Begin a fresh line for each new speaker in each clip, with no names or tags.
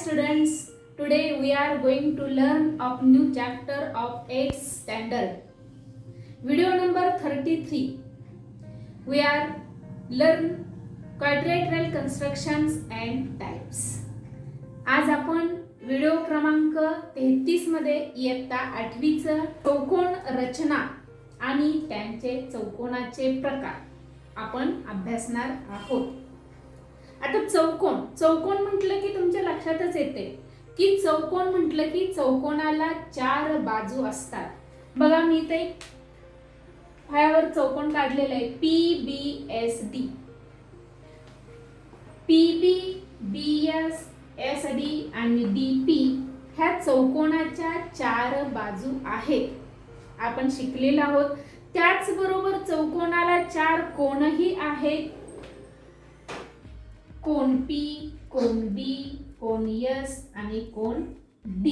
students, today we are going to learn of new chapter of 8th standard. Video number 33. We are learn quadrilateral constructions and types. आज आपण video क्रमांक 33 मध्ये इयत्ता 8वी च चौकोन रचना आणि त्यांचे चौकोनाचे प्रकार आपण अभ्यासणार आहोत. आता चौकोन म्हटलं की तुमच्या लक्षातच येते की चौकोन म्हटलं की चौकोनाला 4 बाजू असतात. बघा मी इथे फळ्यावर चौकोन काढलेला आहे PBSD. PB, BS, SD आणि DP ह्या चौकोनाच्या 4 बाजू आहेत. आपण शिकलेलो आहोत. त्याचबरोबर चौकोनाला 4 कोनही आहेत. कोन P, कोन B, कोन S आणि कोन D.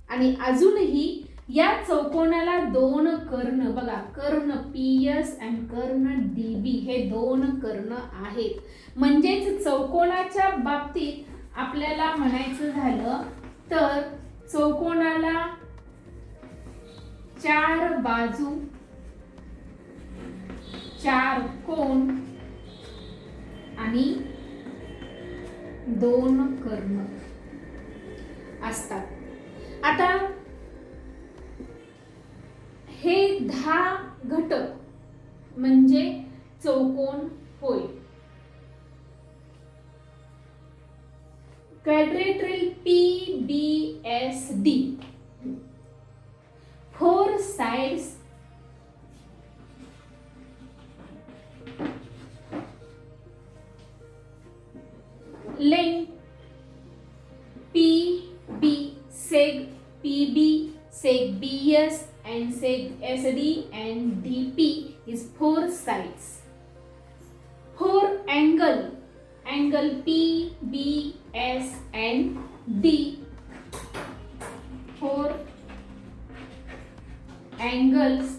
आणि अजूनही या चौकोनाला 2 कर्ण, बघा कर्ण PS आणि कर्ण DB हे 2 कर्ण आहेत. म्हणजेच चौकोनाच्या बाबतीत आपल्याला म्हणायचं झालं तर चौकोनाला 4 बाजू, 4 कोन आणि 2 कर्ण असतात. आता हे 10 घटक म्हणजे चौकोन होय. Quadrilateral PBSD 4 sides length PB, seg PB, seg BS and seg SD and DP is 4 sides. 4 angle PBS and D. 4 angles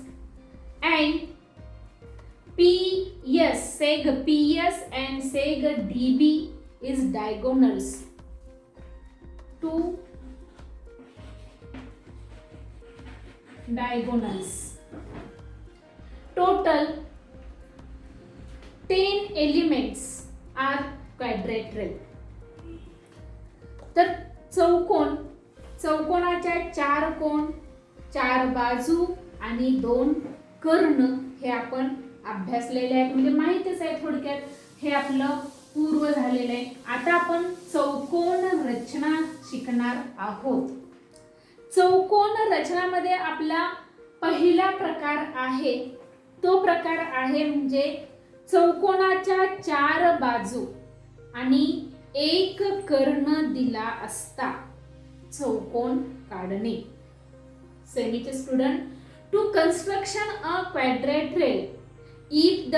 and PS, seg PS and seg DB is diagonals. 2 diagonals. Total 10 elements are quadrilateral. तर चौकोनाच्या 4 कोन, 4 बाजू आणि 2 कर्ण हे आपण अभ्यासलेले आहेत. म्हणजे माहितीच आहे थोडक्यात, हे आपलं पूर्व झालेलं आहे. आता आपण चौकोन रचना शिकणार आहोत. चौकोन रचनामध्ये आपला पहिला प्रकार आहे, तो प्रकार आहे म्हणजे चौकोनाच्या 4 बाजू आणि 1 कर्ण दिला असता चौकोन काढणे. सेमीचे student, to construction a quadrilateral if the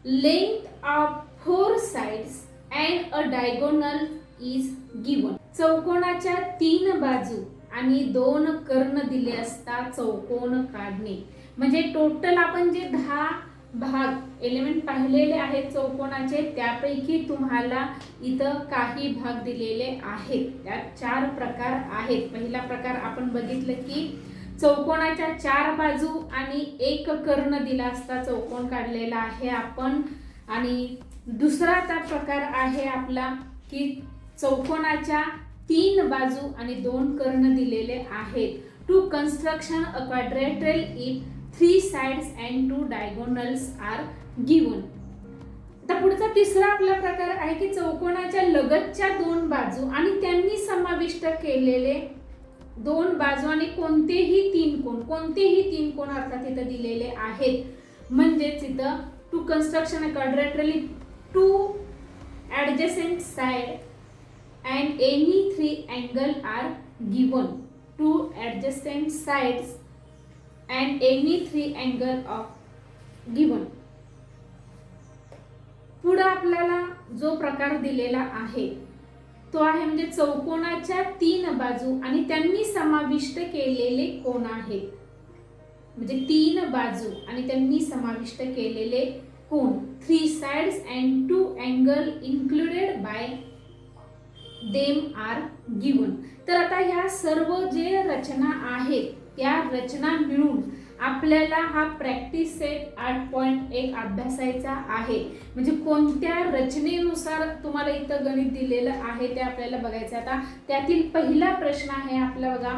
length of 4 sides and a diagonal is given. चौकोनाच्या 3 बाजू आणि 2 कर्ण दिले असता चौकोन काढणे. म्हणजे टोटल आपण जे 10 भाग एलिमेंट पाहिलेले आहेत चौकोनाचे, त्यापैकी तुम्हाला इथं काही भाग दिलेले आहेत. त्यात 4 प्रकार आहेत. पहिला प्रकार आपण बघितलं की चौकोनाच्या 4 बाजू आणि 1 कर्ण दिला असता चौकोन काढलेला आहे आपण. आणि दुसरा प्रकार आहे आपला की चौकोनाच्या 3 बाजू आणि 2 कर्ण दिलेले आहेत. To construction a quadrilateral if 3 sides and 2 diagonals are given. आता पुढचा तिसरा आपला प्रकार आहे की चौकोनाच्या लगतच्या 2 बाजू आणि त्यांनी समाविष्ट केलेले 2 बाजू आणि कोणतेही 3 कोन अर्थात इथं दिलेले आहेत. म्हणजेच इथं to construction a quadrilateral 2 adjacent side and any 3 angle are given. 2 adjacent sides and any 3 angle of given. पुढे आपल्याला जो प्रकार दिलेला आहे तो आहे म्हणजे चौकोनाच्या 3 बाजू आणि त्यांनी समाविष्ट केलेले कोन आहेत. म्हणजे 3 बाजू आणि त्यांनी समाविष्ट केलेले कोन, 3 sides and 2 angle included by them are given. तर आता ह्या सर्व जे रचना आहेत या रचना मिळून आपल्याला हा प्रॅक्टिस सेट 8.1 अभ्यासायचा आहे. म्हणजे कोणत्या रचनेनुसार तुम्हाला इथं गणित दिलेलं आहे ते आपल्याला बघायचं. आता त्यातील पहिला प्रश्न आहे आपला बघा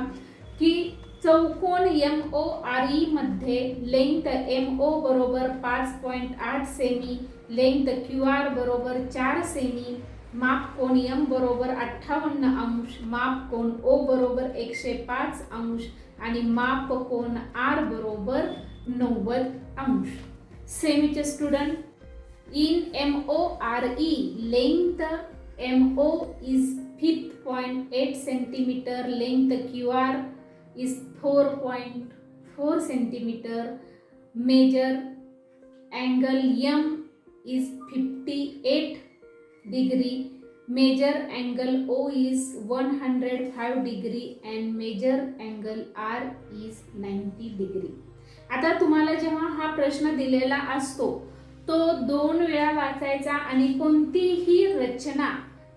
की चौकोन MORE मध्ये लेंथ MO बरोबर 5.8 सेमी, लेंथ QR बरोबर 4 सेमी, माप कोन M बरोबर 58 अंश, माप कोन O बरोबर 105 अंश आणि माप कोन R बरोबर 90 अंश. सेमीचे student, in MORE length MO is 5.8 centimetre, length QR is 4.4 centimeter, measure angle M is 58 degree, measure angle O is 105 degree and measure angle R is 90 degree. आता तुम्हाला जेव्हा हा प्रश्न दिलेला असतो तो 2 वेळा वाचायचा आणि कोणतीही रचना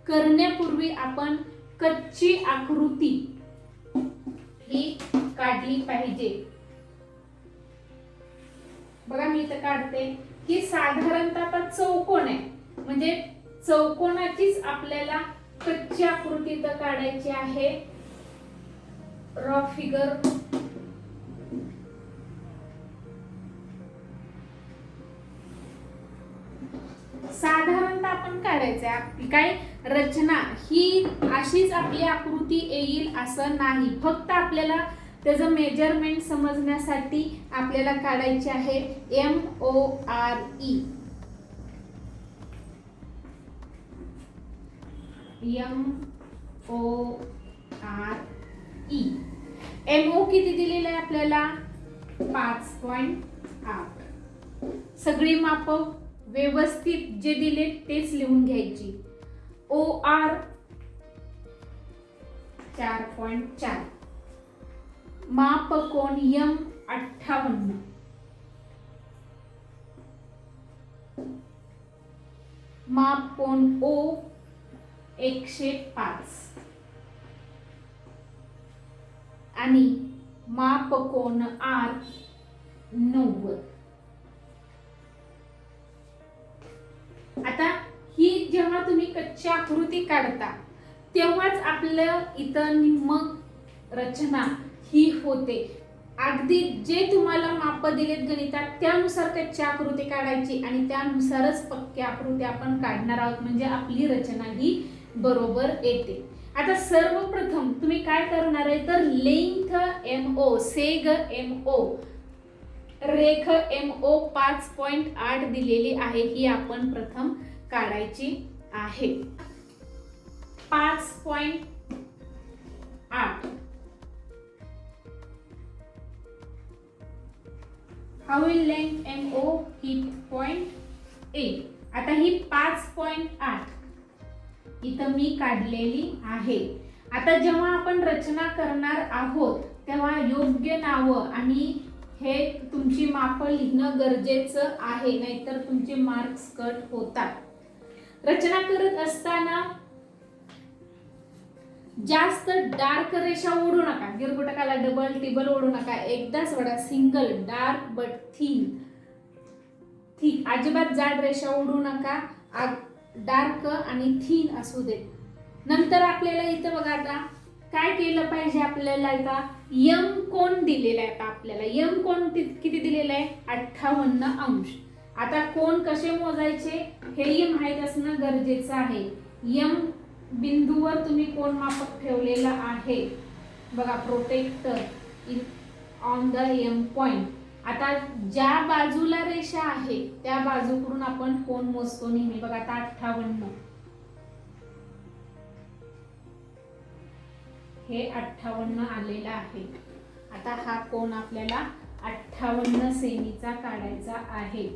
करण्यापूर्वी आपण कच्ची आकृती ही काढली पाहिजे. बघा मी इथं काढते की साधारणतः आता चौकोन आहे म्हणजे चौकोनाचीच आपल्याला कच्ची आकृती इथं काढायची आहे. रॉ फिगर साधारणतः आपण काढायचं आहे. आपली काय रचना ही अशीच आपली आकृती येईल असं नाही. फक्त आपल्याला त्याचं मेजरमेंट समजण्यासाठी आपल्याला काढायचे आहे MORE. MO किती दिलेलं आहे आपल्याला 5.8. सगळी माप व्यवस्थित जे दिले तेच लिहून घ्यायची. OR 4.4, माप कोन M 58, माप कोन O 105 आणि माप कोन R 90. आता ही जेव्हा तुम्ही कच्ची आकृती काढता तेव्हाच आपलं इथं निम्म रचना ही होते. अगदी जे तुम्हाला माप दिलेत गणितात त्यानुसार कच्ची आकृती काढायची आणि त्यानुसारच पक्की आकृती आपण काढणार आहोत म्हणजे आपली रचना ही बरोबर येते. आता सर्वप्रथम तुम्ही काय करणार आहे तर लेंथ MO, सेग MO, रेख MO 5.8 दिलेली आहे ही आपण प्रथम काढायची आहे. 5.8 How will length MO keep 0.8. आता ही 5.8 इथं मी काढलेली आहे. आता जेव्हा आपण रचना करणार आहोत तेव्हा योग्य नावं आणि हे तुमची माप लिहिणं गरजेचं आहे नाहीतर तुमचे मार्क्स कट होतात. रचना करत असताना जास्त डार्क रेषा ओढू नका, गिरगुटकाला डबल टिबल ओढू नका, एकदाच vada single dark but thin. अजिबात जाड रेषा ओढू नका, डार्क आणि थिन असू देत. नंतर आपल्याला इथं बघा आता काय केलं पाहिजे आपल्याला आता M कोण दिलेला आहे. आता आपल्याला M कोण किती दिलेला आहे 58 अंश. आता कोण कसे मोजायचे हेही माहित असणं गरजेचं आहे. M बिंदूवर तुम्ही कोण मापक ठेवलेला आहे बघा protractor in on the M point. आता ज्या बाजूला रेषा आहे त्या बाजूकडून आपण कोण मोजतो नेहमी. बघा आता 58 हे 58 आलेला आहे. आता हा कोण आपल्याला 58 सेमीचा काढायचा आहे.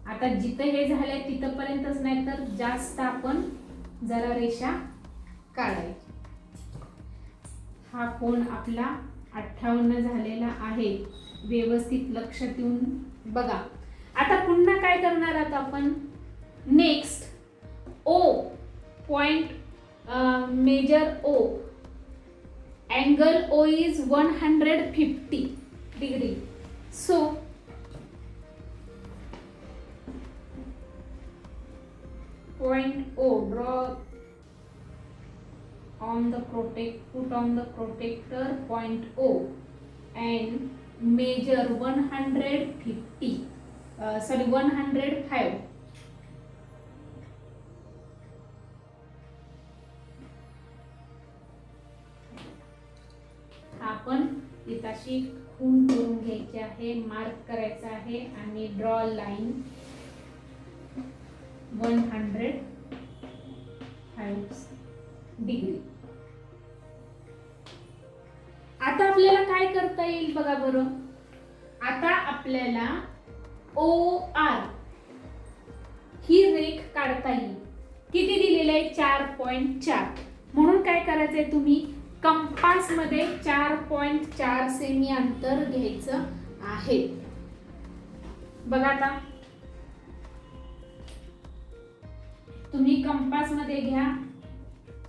आता जिथे हे झालंय तिथपर्यंतच नाही तर जास्त आपण जरा रेषा काढायची. हा कोण आपला 58 झालेला आहे. व्यवस्थित लक्ष देऊन बघा. आता पुन्हा काय करणार आहोत आपण next O point measure O. Angle O is 150 degree. So point O, put on the protector point O and measure 105. आपण इथाशी खून करून घ्यायची आहे, मार्क करायचा आहे आणि ड्रॉ लाईन 105 डिग्री. आता आपल्याला काय करता येईल बघा बरं. आता आपल्याला OR ही रेख काढता येईल. किती दिलेलं आहे? 4.4. म्हणून काय करायचंय, तुम्ही कंपास मध्ये 4.4 सेमी अंतर घ्यायचं आहे. बघा आता तुम्ही कंपास मध्ये घ्या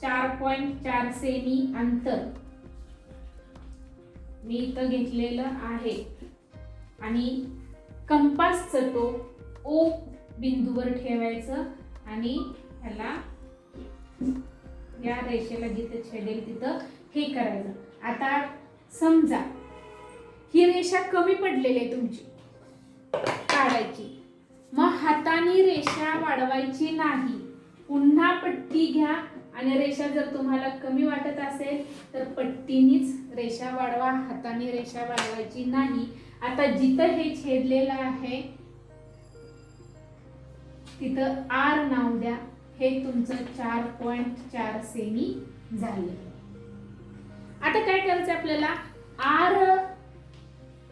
4.4 सेमी अंतर. मी इथं घेतलेलं आहे आणि कंपासचं टोक O बिंदूवर ठेवायचं आणि ह्याला या रेषेला जिथे छेदेल तिथं हे करायचं. आता समजा ही रेषा कमी पडलेली आहे तुमची, काढायची. मग हाताने रेषा वाढवायची नाही, पुन्हा पट्टी घ्या आणि रेषा जर तुम्हाला कमी वाटत असेल तर पट्टीनीच रेषा वाढवा, हाताने रेषा वाढवायची नाही. आता जिथं हे छेदलेलं आहे तिथं R नाव द्या. हे तुमचं 4.4 सेमी झाले. आता काय करायचं आपल्याला, R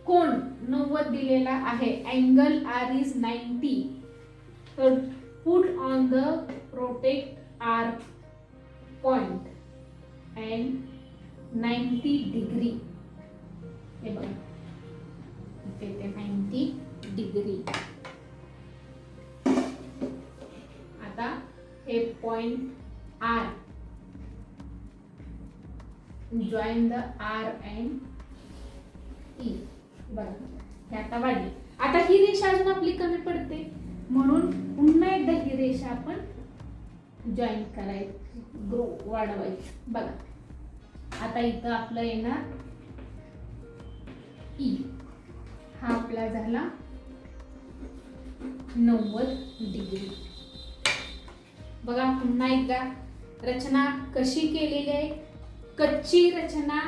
कोण 90 दिलेला आहे, अँगल R is 90. तर put on the protect R point and 90 degree. हे बघा इथे ते 90 डिग्री. आता हे point R, join the R and E. बघा हे आता वाढली. आता ही रेषा अजून आपली कमी पडते म्हणून पुन्हा एकदा ही रेषा आपण जॉईन करायची, ग्रो वाढवायची. बघा आता इथं आपलं येणार E. हा आपला झाला 90 डिग्री. बघा पुन्हा एकदा रचना कशी केलेली आहे. कच्ची रचना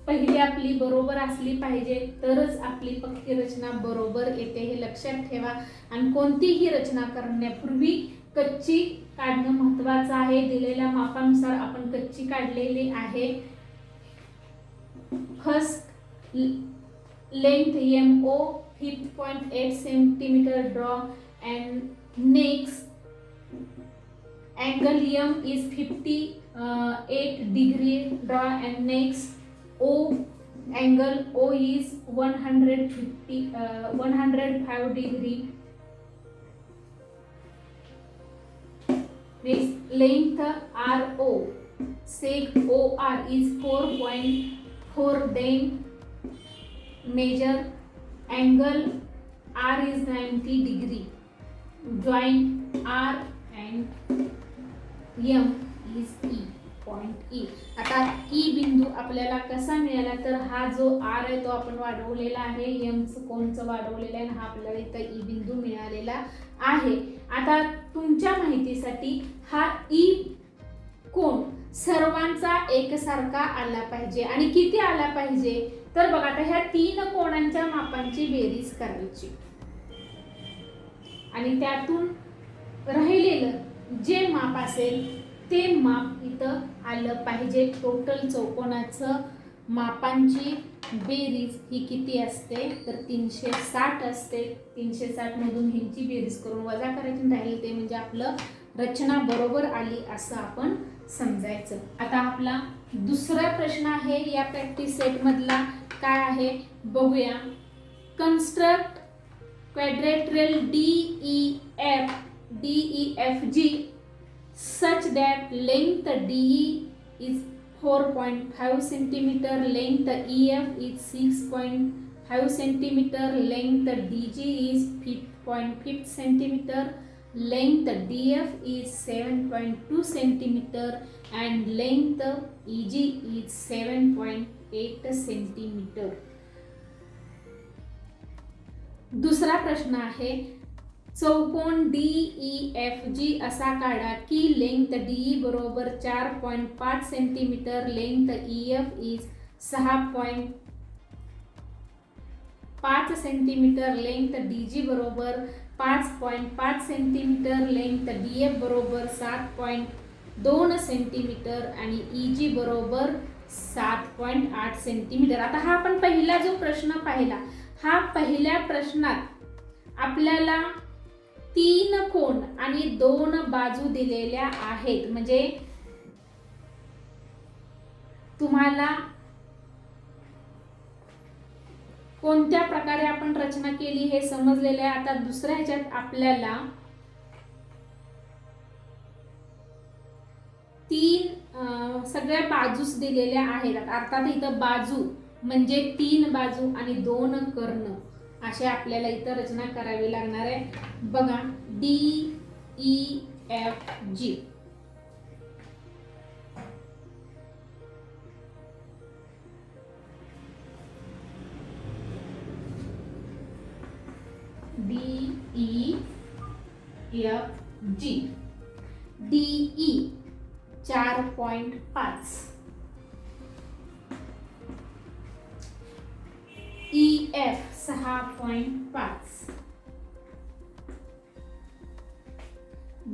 पहिली आपली बरोबर असली पाहिजे, तरच आपली पक्की रचना बरोबर येते, हे लक्षात ठेवा. आणि कोणतीही रचना करण्यापूर्वी कच्ची काढणं महत्त्वाचं आहे. दिलेल्या मापानुसार आपण कच्ची काढलेली आहे. First length MO 5.8 centimetre draw and next angle M is 58 degree draw and next angle O is 105 degree. Next length RO, sec OR is 4.4. then measure angle R is 90 degree. Join R and M is E, point E. आता E बिंदू आपल्याला कसा मिळाला, तर हा जो R आहे तो आपण वाढवलेला आहे, M चं कोणचं वाढवलेलं आहे, हा आपल्याला इथं E बिंदू मिळालेला आहे. आता तुमच्या माहितीसाठी हा E कोण सर्वांचा एकसारखा आला पाहिजे. आणि किती आला पाहिजे, तर बघा आता ह्या 3 कोणांच्या मापांची बेरीज करायची आणि त्यातून राहिलेलं जे माप असेल ते माप इथं आलं पाहिजे. टोटल चौकोनाचं मापांची बेरीज ही किती असते, तर 360 असते. 360 मधून ह्यांची बेरीज करून वजा करायची, राहील ते म्हणजे आपलं रचना बरोबर आली असं आपण समजायचं. आता आपला दुसरा प्रश्न आहे या प्रॅक्टिस सेट मधला, काय आहे बघूया. Construct quadrilateral DEFG such that length DE is 4.5 centimeter, length EF is 6.5 centimeter, length DG is 5.5 centimeter, length DF is 7.2 centimeter and length EG is 7.8 centimeter. दुसरा प्रश्न आहे, चौकोन DEFG असा काढा की लेंथ DE बरोबर 4.5 centimetre, length EF is 6.5 centimetre, length DG बरोबर 5.5 centimetre, length DF बरोबर 7.2 सेंटीमीटर आणि EG बरोबर 7.8 सेंटीमीटर. आता हा आपण पहिला जो प्रश्न पाहिला, हा पहिल्या प्रश्नात आपल्याला 3 कोन आणि 2 बाजू दिलेल्या आहेत. म्हणजे तुम्हाला कोणत्या प्रकारे आपण रचना केली हे समजलेले आहे. आता दुसऱ्या ह्याच्यात आपल्याला 3 सगळ्या बाजूस दिलेल्या आहेत. अर्थात इथं बाजू म्हणजे 3 बाजू आणि 2 कर्ण असे आपल्याला इथं रचना करावी लागणार आहे. बघा, DEFG DE 4.5, EF 6.5,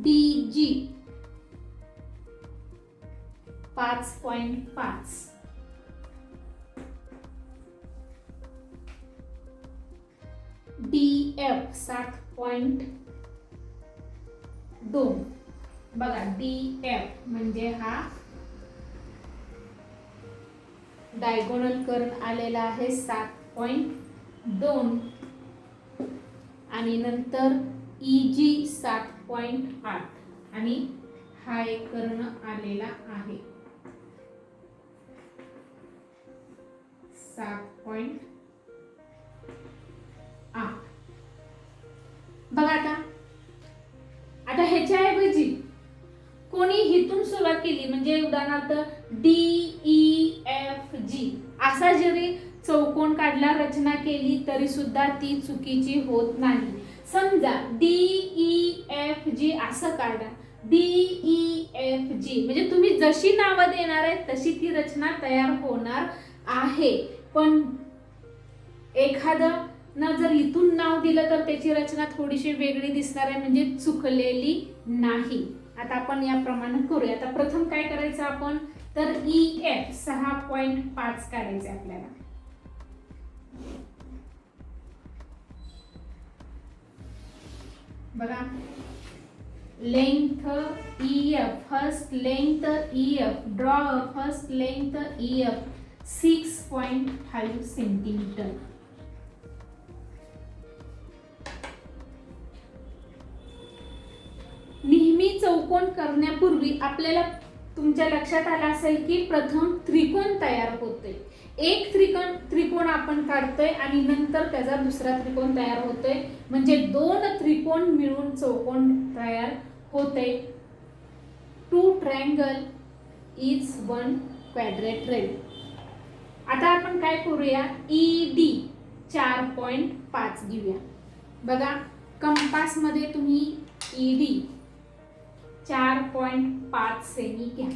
DG 5.5, DF 7.2. बघा, DF म्हणजे हा डायगोनल कर्ण आलेला आहे 7.2 आणि नंतर EG 7.8 आणि हा एक कर्ण आलेला आहे 7.8. बघा, आता ह्याच्याऐवजी कोणी हितून सुरुवात केली म्हणजे उदाहरणार्थ DEFG असा जरी चौकोन काढला, रचना केली तरी सुद्धा ती चुकीची होत नाही. समजा DEFG असं काढा, DEFG म्हणजे तुम्ही जशी नावं देणार आहे तशी ती रचना तयार होणार आहे. पण एखादं ना जर इथून नाव दिलं तर त्याची रचना थोडीशी वेगळी दिसणार आहे, म्हणजे चुकलेली नाही. आता आपण याप्रमाणे करूया. आता प्रथम काय करायचं आपण, तर EF 6.5 काढायचं आपल्याला. बघा, length EF, first length EF, draw first length EF 6.5 centimetre. नेहमी चौकोन करण्यापूर्वी आपल्याला तुमच्या लक्षात आलं असेल की प्रथम त्रिकोण तयार होतोय. एक त्रिकोण आपण काढतोय आणि नंतर त्याचा दुसरा त्रिकोण तयार होतोय, म्हणजे 2 त्रिकोण मिळून चौकोन तयार होते. 2 ट्रायंगल इज 1 क्वाड्रिलेटरल. आता आपण काय करूया, ED 4.5 घेऊया. बघा, कंपास मध्ये तुम्ही ED 4.5 सेमी घ्या.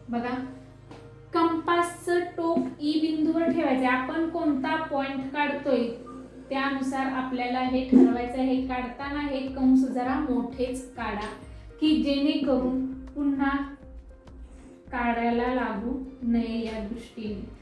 बघा, कंपासचं टोक E बिंदूवर ठेवायचं. आपण कोणता पॉइंट काढतोय त्यानुसार आपल्याला हे ठरवायचं. हे काढताना हे कंस जरा मोठेच काढा की जेणेकरून पुन्हा काढायला लागू नये या दृष्टीने.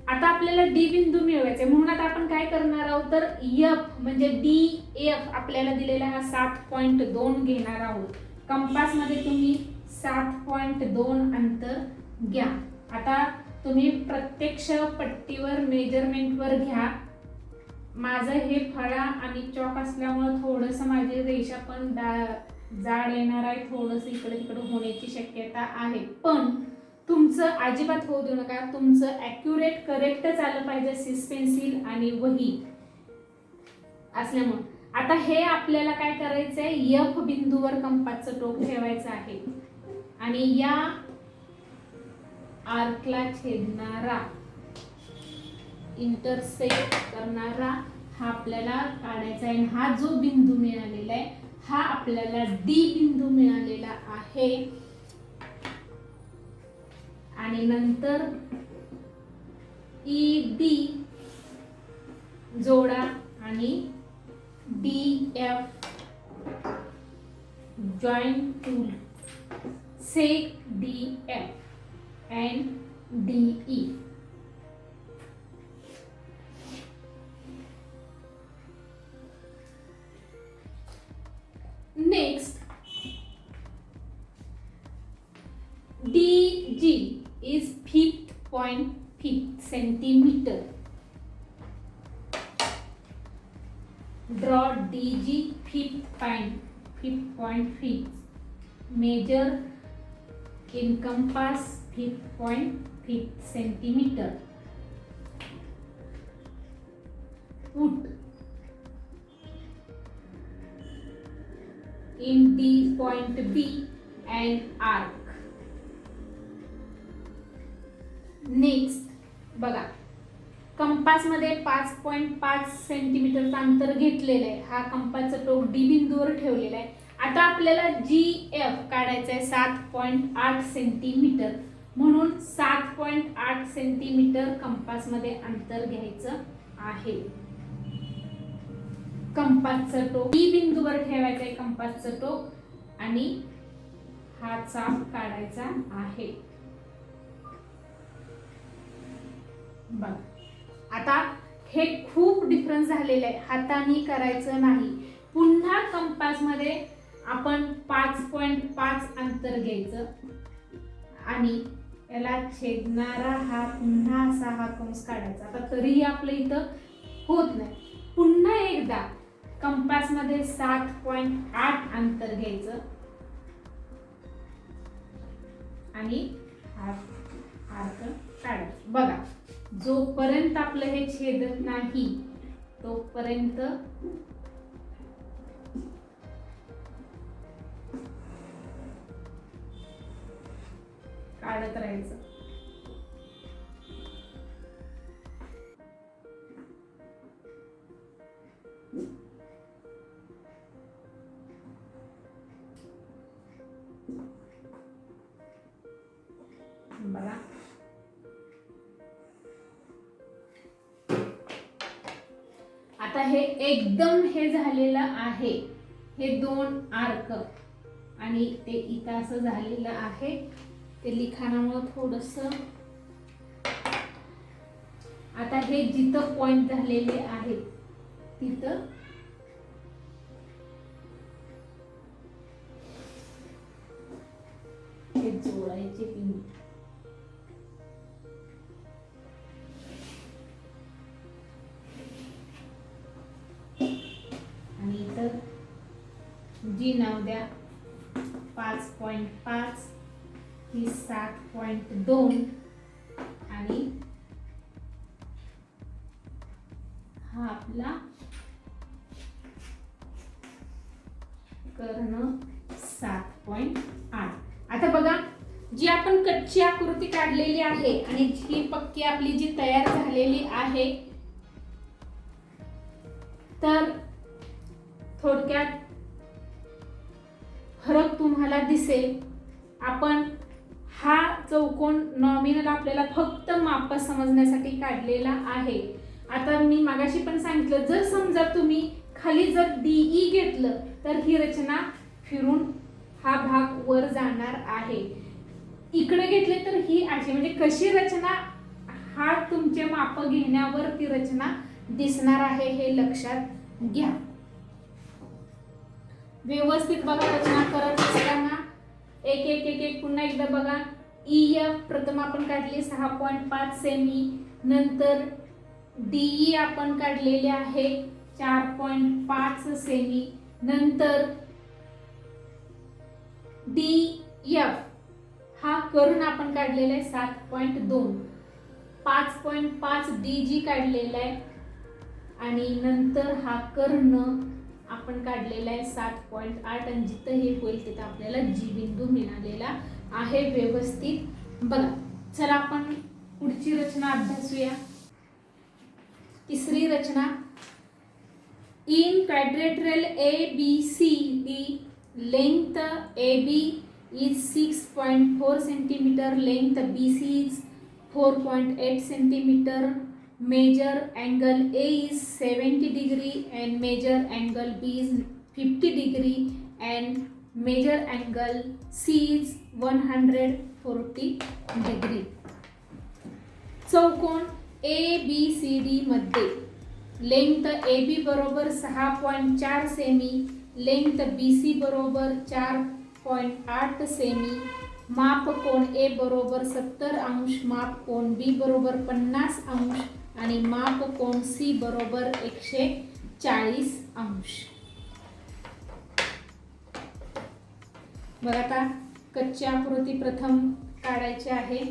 आता आपल्याला D बिंदू मिळवायचा आहे, म्हणून आता आपण काय करणार आहोत, तर F म्हणजे DF आपल्याला दिलेला हा 7.2 घेणार आहोत. कंपास मध्ये तुम्ही 7.2 अंतर घ्या. आता तुम्ही प्रत्यक्ष पट्टीवर मेजरमेंटवर घ्या. माझं हे फळा आणि चॉक असल्यामुळे थोडंसं माझी रेषा पण जाड येणार आहे, थोडंसं इकडे तिकडे होण्याची शक्यता आहे. पण तुमचं अजिबात होऊ देऊ नका. तुमचं ॲक्युरेट करेक्टच आलं पाहिजे सिस पेन्सिल आणि वही असल्यामुळे. आता हे आपल्याला काय करायचं आहे, एफ बिंदूवर कंपासचं टोक ठेवायचं आहे आणि या आर्कला छेदणारा इंटरसेक्ट करणारा हा आपल्याला काढायचा आहे. हा जो बिंदू मिळालेला आहे हा आपल्याला डी बिंदू मिळालेला आहे. आणि नंतर ई डी जोडा आणि डी एफ जॉईन टूल सेक D F and D E. Next, DG is 5.5 centimeter. Draw DG 5.5. Measure in compass 5.5 centimeter. Put in D point B and arc. Next बघा, कंपास मध्ये 5.5 सेंटीमीटरचं अंतर घेतलेलं आहे. हा कंपासचा टोक डी बिंदूवर ठेवलेला आहे. आता आपल्याला जी एफ काढायचं आहे 7.8 सेंटीमीटर. म्हणून 7.8 सेंटीमीटर कंपास मध्ये अंतर घ्यायचं आहे. कंपासचं टोक डी बिंदूवर ठेवायचं आहे कंपासचं टोक आणि हा चाप काढायचा आहे. बघ आता हे खूप डिफरन्स झालेलं आहे. हाताने करायचं नाही. पुन्हा कंपास मध्ये आपण 5.5 अंतर घ्यायचं आणि याला छेदणारा हा पुन्हा असा हा कंस काढायचा. आता तरीही आपलं इथं होत नाही. पुन्हा एकदा कंपास मध्ये 7.8 अंतर घ्यायचं आणि हा आर्क काढायचा. बघा, जोपर्यंत आपलं हे छेदत नाही तोपर्यंत काढत राहायचं. बघा, आता हे एकदम हे झालेलं आहे. हे दोन आर्क आणि ते इथं असं झालेलं आहे. ते लिखाणामुळे थोडस आता हे जिथं पॉइंट झालेले आहेत तिथं हे जोडायचे बिंदू. आणि इथं जी नाव द्या 5.5 ही 7.2 आणि हा आपला कर्ण 7.8. आता बघा, जी आपण कच्ची आकृती काढलेली आहे आणि जी पक्की आपली जी तयार झालेली आहे, तर थोडक्यात फरक तुम्हाला दिसेल. आपण हा चौकोन नॉमिनल आपल्याला फक्त माप समजण्यासाठी काढलेला आहे. आता मी मागाशी पण सांगितलं, जर समजा तुम्ही खाली जर डीई घेतलं तर ही रचना फिरून हा भाग वर जाणार आहे. इकडे घेतले तर ही अशी, म्हणजे कशी रचना हा तुमचे माप घेण्यावर ती रचना दिसणार आहे हे लक्षात घ्या. व्यवस्थित बघा, रचना करत असताना एक एक एक एक पुन्हा एकदा बघा. EF प्रथम आपण काढली 6.5 सेमी, नंतर DE आपण काढलेले आहे 4.5 सेमी, नंतर DF हा कर्ण आपण काढलेला आहे 7.2, 5.5 DG काढलेला आहे आणि नंतर हा कर्ण आपण काढलेला आहे 7.8 आणि जिथं हे होईल तिथं आपल्याला G बिंदू मिळालेला आहे व्यवस्थित. बघा चला आपण पुढची रचना अभ्यासूया. तिसरी रचना. In quadrilateral ABCD length AB is 6.4 centimeter, length BC is 4.8 centimeter, measure angle A is 70 degree and measure angle B is 50 degree and measure angle C is 140 degree. चौकोन ABCD मध्ये लेंथ AB बरोबर 6.4 semi, length BC बरोबर 4.8 semi, माप कोण A बरोबर 70 अंश, माप कोण B बरोबर 50 अंश आणि माप कोण C बरोबर 140 अंश. बघा आता कच्ची आकृती प्रथम काढायची आहे.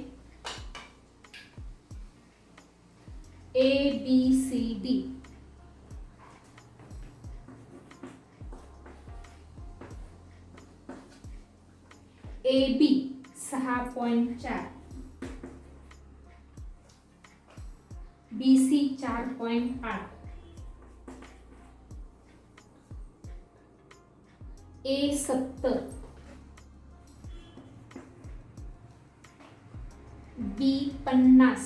ABCD AB 6.4, BC 4.8, A 70, B 50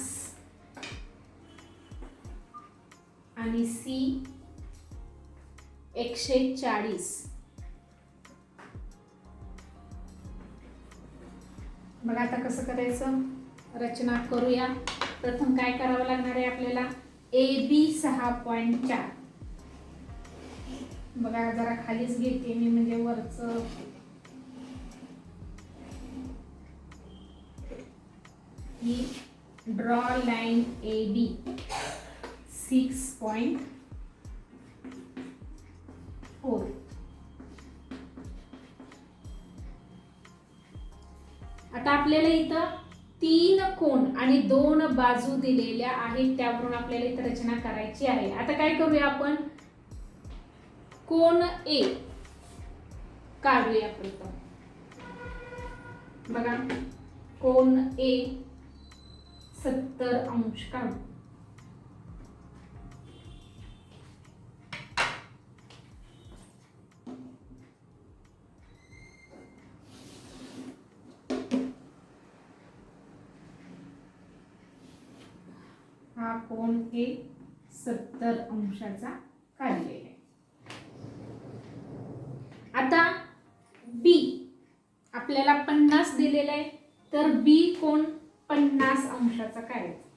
आणि C 140. बघा आता कसं करायचं, रचना करूया. प्रथम काय करावं लागणार आहे आपल्याला, AB 6.4. बघा जरा खालीच घेते मी म्हणजे वरचं ही ड्रॉ लाईन AB 6.4. आता आपल्याला इथं 3 कोण आणि 2 बाजू दिलेल्या आहेत, त्यावरून आपल्याला इथं रचना करायची आहे. आता काय करूया आपण, कोण A काढूया प्रथम. बघा कोण A 70 अंश काढू. हा कोण A 70 अंशाचा काढलेला आहे. आता B आपल्याला 50 दिलेला आहे, तर B कोण 50 अंशाचा काढायचा.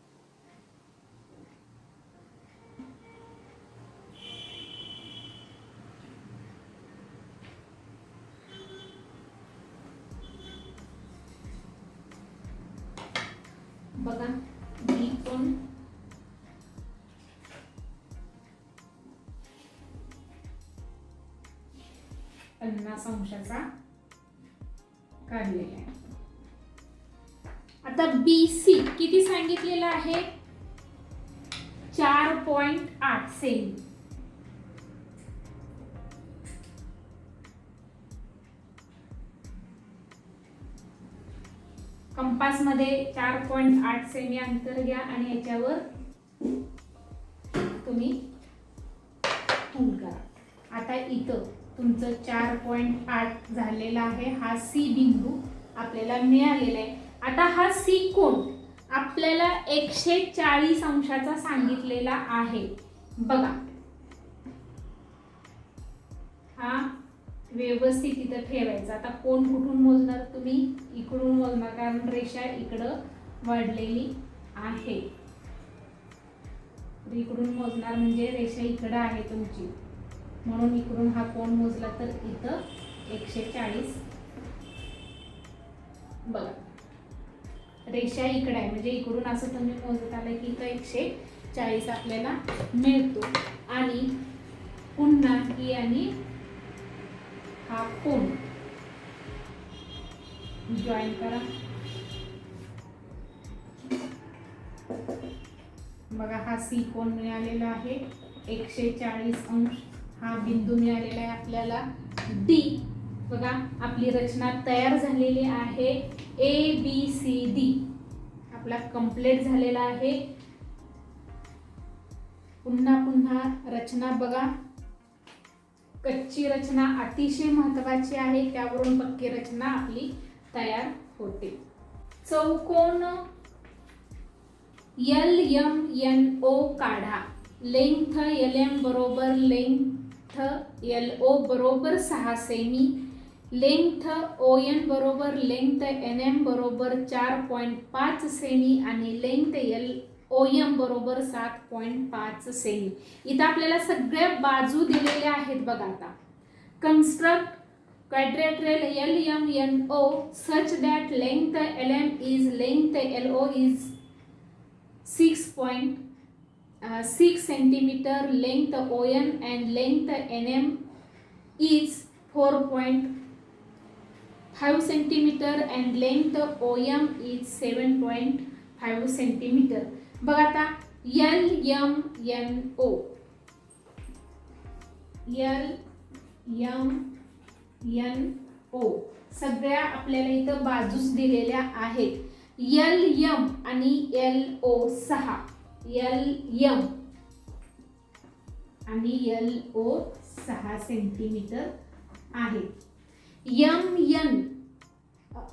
बघा B कोण 50 अंशाचा काढलेला आहे. आता BC किती सांगितलेलं आहे, 4.8 सेमी. कंपास मध्ये 4.8 सेमी अंतर घ्या आणि याच्यावर तुम्ही खूण करा. आता इथं तुमचं 4.8 झालेला आहे. हा C बिंदू आपल्याला मिळालेला आहे. आता हा C कोण आपल्याला 140 अंशाचा सांगितलेला आहे. बघा हा व्यवस्थित इथं ठेवायचा. आता कोण कुठून मोजणार तुम्ही, इकडून मोजणार, कारण रेषा इकडं वाढलेली आहे. इकडून मोजणार म्हणजे रेषा इकडं आहे तुमची, म्हणून इकडून हा कोण मोजला तर इथं 140 बघा रेषा इकडे आहे, म्हणजे इकडून असं तुम्ही मोजत आलं की इथं 140 आपल्याला मिळतो. आणि पुन्हा ही आणि हा कोण जॉईन करा. बघा हा सी कोण मिळालेला आहे 140 अंश. हा बिंदू मिळालेला आहे आपल्याला डी. बघा आपली रचना तयार झालेली आहे. ABCD आपला कंप्लीट झालेला आहे. पुन्हा रचना बघा. कच्ची रचना अतिशय महत्त्वाची आहे, त्यावरून पक्की रचना आपली तयार होते. चौकोन LMNO काढा. लेंथ LM बरोबर लेंथ LO बरोबर 6 सेमी. लेंथ ON बरोबर लेंथ NM बरोबर 4.5 सेमी आणि लेंथ LOM बरोबर 7.5 सेमी. इथं आपल्याला सगळ्या बाजू दिलेल्या आहेत बघा. आता construct quadrilateral LMNO such that length LM is length LO is 6.6 centimeter, length ON and length NM is 4.5 centimeter and length OM is 7.5 centimeter. बघा आता LMNO सगळ्या आपल्याला इथं बाजूस दिलेल्या आहेत. LM आणि LO 6, LM आणि LO 6 सेंटीमीटर आहे. MN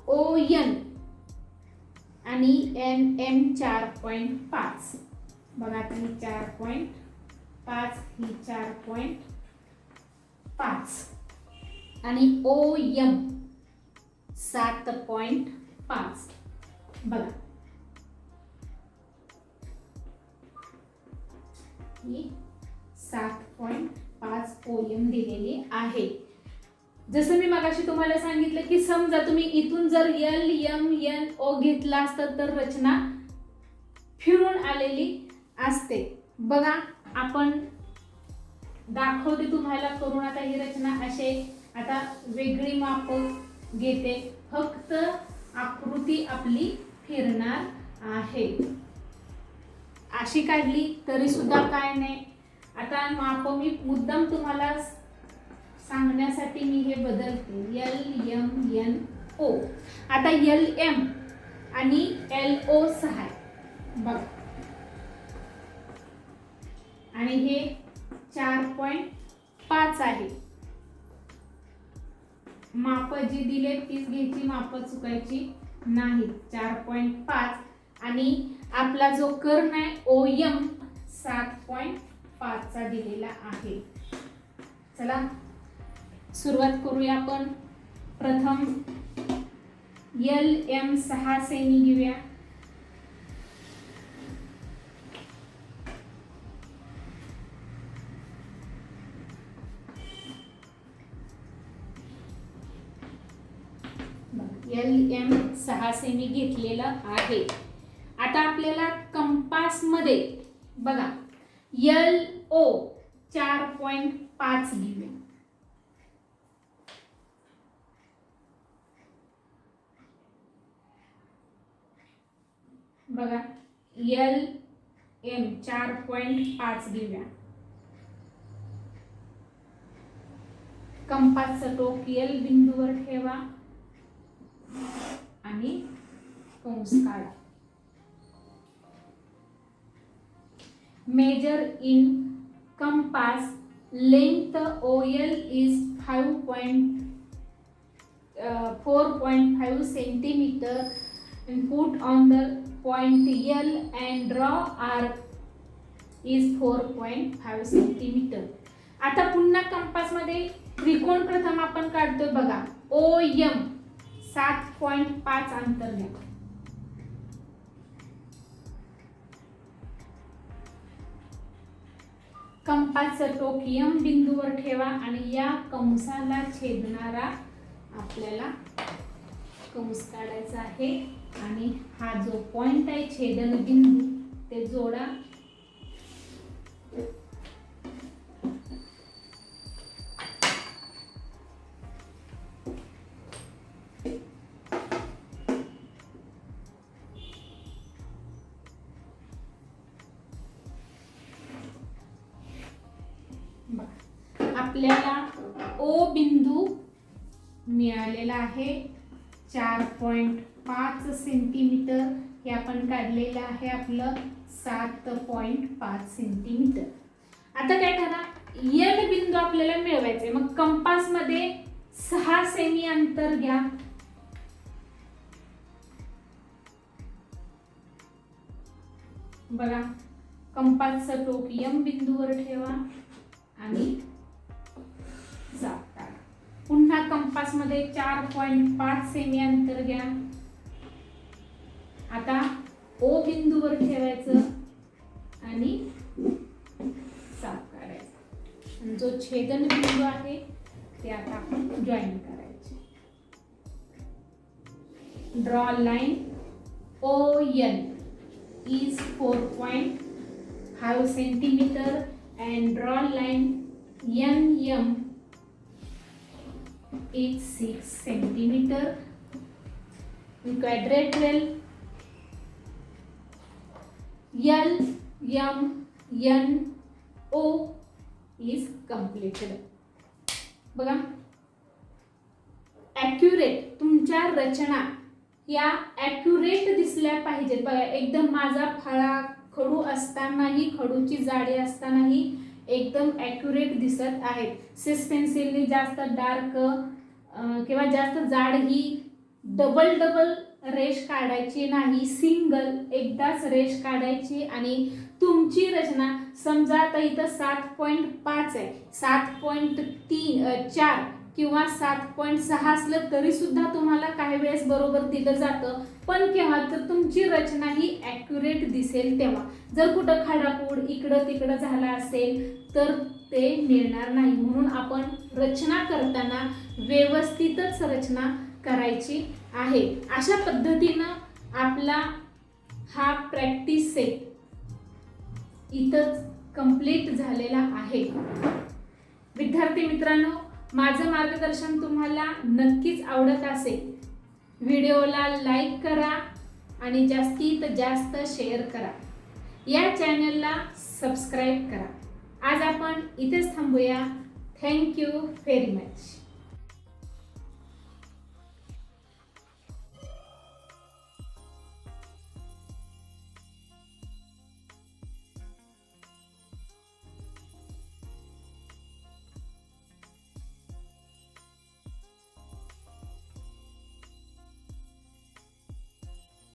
ON आणि NM 4.5. बघा ती 4.5 ही 4.5 आणि OM 7.5. बघा ही 7.5 OM दिलेली आहे. जसं मी मगाशी तुम्हाला सांगितलं की समजा तुम्ही इथून जर LMNO घेतला असता तर रचना फिरून आलेली असते. बघा आपण दाखवते तुम्हाला करून. आता ही रचना असे आता वेगळी माप घेते, फक्त आकृती आपली फिरणार आहे. अशी काढली तरी सुद्धा काय नाही. आता माप मी मुद्दाम तुम्हाला सांगण्यासाठी मी हे बदलते. LMNO आता LM आणि LO 6 आहे बघा आणि हे 4.5 आहे. माप जी दिले तीच घ्यायची, माप चुकायची नाही. 4.5 आणि आपला जो कर्ण आहे OM 7.5 चा दिलेला आहे. चला सुरुवात करूया आपण. प्रथम LM 6 सेमी घेऊया. LM 6 सेमी घेतलेला आहे. आता आपल्याला कंपास मध्ये बघा LO 4.5 घेऊया. बघा LM 4.5 घेऊया. कंपासचं टोक L बिंदूवर ठेवा आणि कंस काढा. Measure in compass length OL is 4.5 centimeter and put on the point L and draw arc is 4.5 centimeter. आता पुन्हा कंपास मध्ये त्रिकोण प्रथम आपण काढतोय बघा. OM 7.5 अंतर घ्या. कंपासचं टोक M बिंदूवर ठेवा आणि या कंसाला छेदणारा आपल्याला कंस काढायचा आहे आणि हा जो पॉइंट आहे छेदन बिंदू ते जोडा. आपल्याला ओ बिंदू मिळालेला आहे 4.5 सेंटीमीटर. हे आपण काढलेलं आहे आपलं 7.5 सेंटीमीटर. आता काय करा, एन बिंदू आपल्याला मिळवायचे. मग कंपास मध्ये 6 सेमी अंतर घ्या. बघा, कंपासचं टोक एम बिंदूवर ठेवा आणि चाप काढा. पुन्हा कंपास मध्ये 4.5 सेमी अंतर घ्या. आता ओ बिंदूवर ठेवायचं आणि चाप काढायचा. जो छेदन बिंदू आहे ते आता आपण जॉईन करायचे. Draw line O N is 4.5 centimeter and draw line NM is 6 centimeter. In quadrilateral LMNO is completed. बघा, ॲक्युरेट तुमच्या रचना या ॲक्युरेट दिसल्या पाहिजेत. बघा, एकदम माझा फळा खडू असतानाही, खडूची जाडी असतानाही एकदम ॲक्युरेट दिसत आहेत. सिस पेन्सिलने जास्त डार्क किंवा जास्त जाड ही डबल रेष काढायची नाही, सिंगल एकदाच रेष काढायची. आणि तुमची रचना समजा आता इथं 7.5 आहे, 7.4 किंवा 7.6 असलं तरी सुद्धा तुम्हाला काही वेळेस बरोबर दिलं जातं. पण केव्हा तर तुमची रचना ही ॲक्युरेट दिसेल तेव्हा. जर कुठं खाडापूड इकडं तिकडं झाला असेल तर ते मिळणार नाही. म्हणून आपण रचना करताना व्यवस्थितच रचना करायची आहे. अशा पद्धतीनं आपला हा प्रॅक्टिस सेट इथंच कंप्लीट झालेला आहे. विद्यार्थी मित्रांनो, माझं मार्गदर्शन तुम्हाला नक्कीच आवडत असेल. व्हिडिओला लाईक करा आणि जास्तीत जास्त शेअर करा. या चॅनलला सबस्क्राईब करा. आज आपण इथेच थांबूया. Thank you very much.